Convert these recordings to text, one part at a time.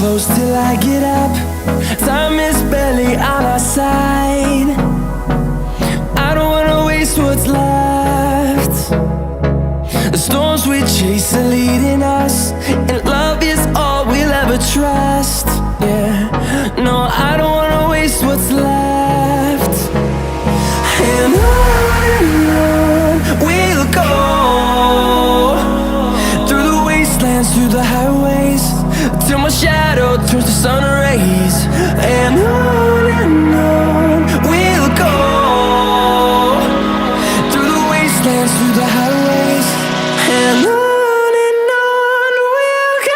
close till I get up. Time is barely on our side. I don't wanna waste what's left. The storms we chase are leading us, and love is all we'll ever trust. Yeah, no, I don't wanna waste what's left. And on we'll go, through the wastelands, through the highways, till my shadow turns to sun rays. And on we'll go, through the wastelands, through the highways, and on we'll go.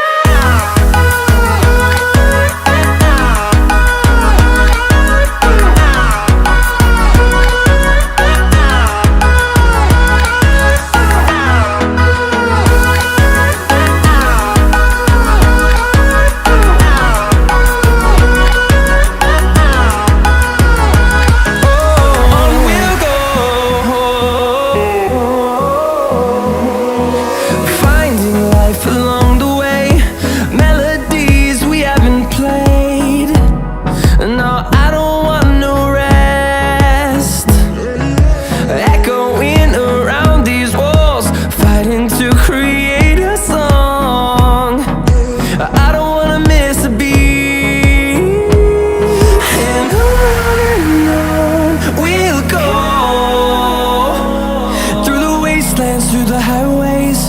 Through the highways,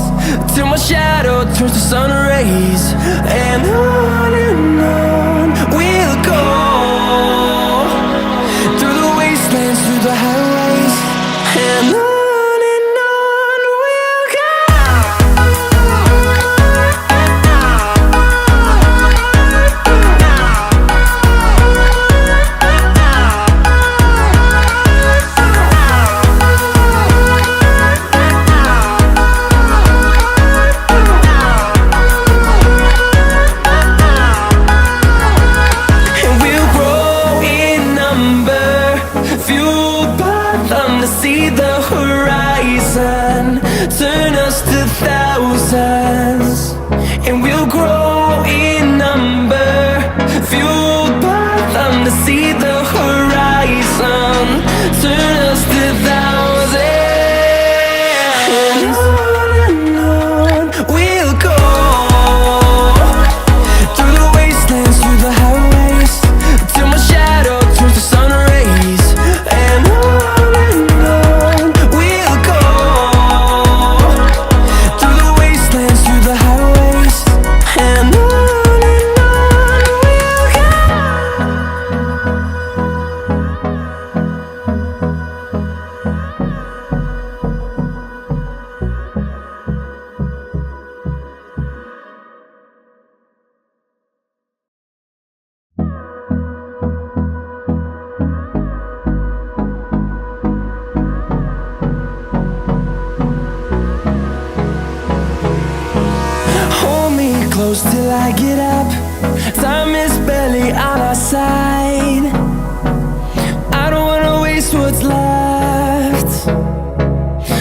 till my shadow turns to sun rays. And on we'll go, through the wastelands, through the highways, and on we'll go. See the horizon turn us to thousands, and we'll grow in number, fueled by them. To see the horizon turn us to thousands, and on we'll go, through the wastelands, through the highways, till my shadow turns to sun rays. And close till I get up. Time is barely on our side. I don't wanna waste what's left.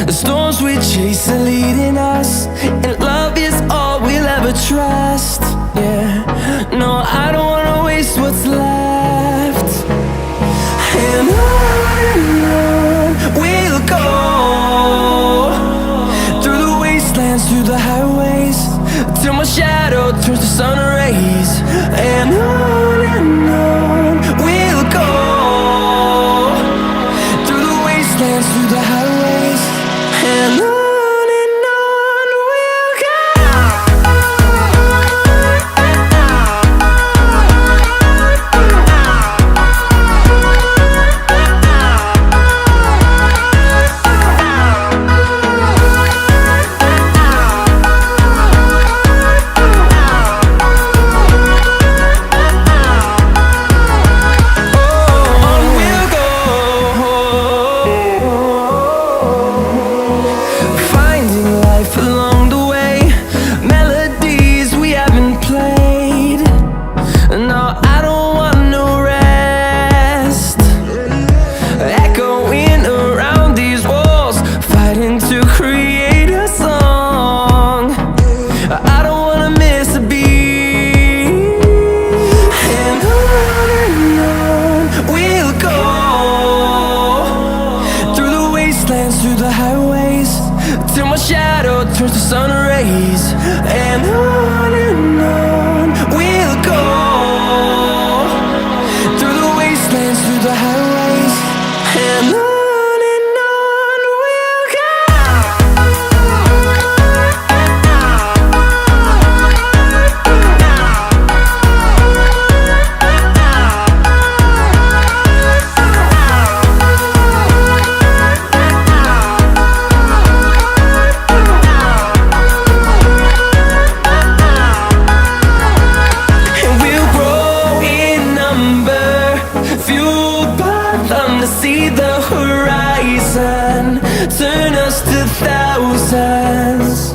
The storms we chase are leading us, and love is all we'll ever trust. Yeah, no, I don't wanna waste what's left. And on we'll go, through the wastelands, through the highways, till my shadow turns to sun rays. And on we'll go, through the wastelands, through the highways, and on turns to sun rays, and on we'll go, through the wastelands, through the highways, and on we'll go. See the horizon, turn us to thousands,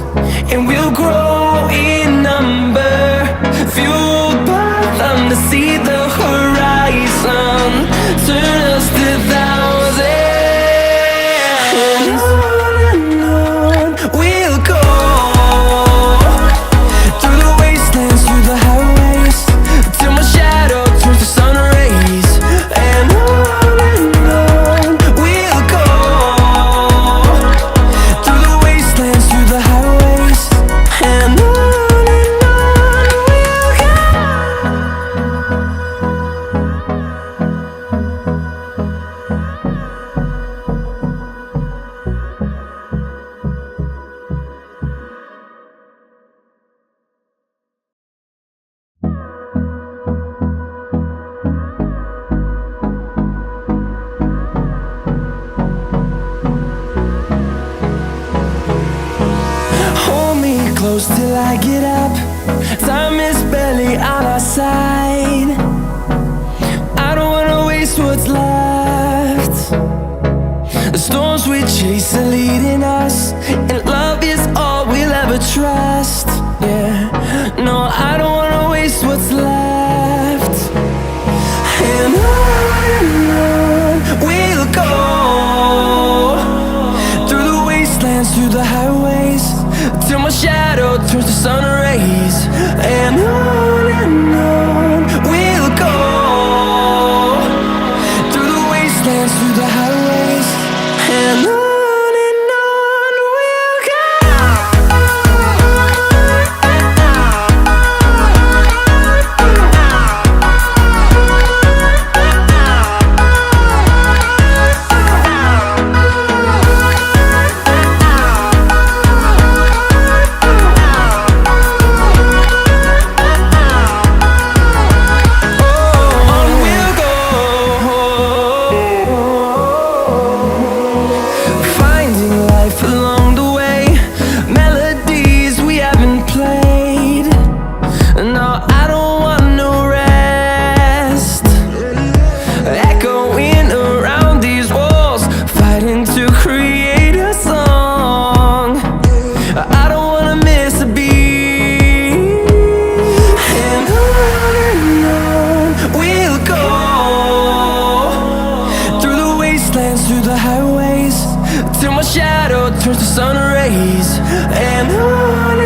and we'll grow in number, fueled by them to see the horizon, turn us to thousands, and on we'll go, through the wastelands, through the highways, till my shadow turns to sun rays, and on close till I get up. Time is barely on our side. I don't wanna waste what's left. The storms we chase are leading us, and love is all we'll ever trust. Yeah, no, I don't wanna waste what's left. And on we'll go, through the wastelands, through the highways, till my shadow turns to sun rays, and on we'll go, through the wastelands, through the highways, and on we'll go. Through the highways, till my shadow turns to sun rays, and on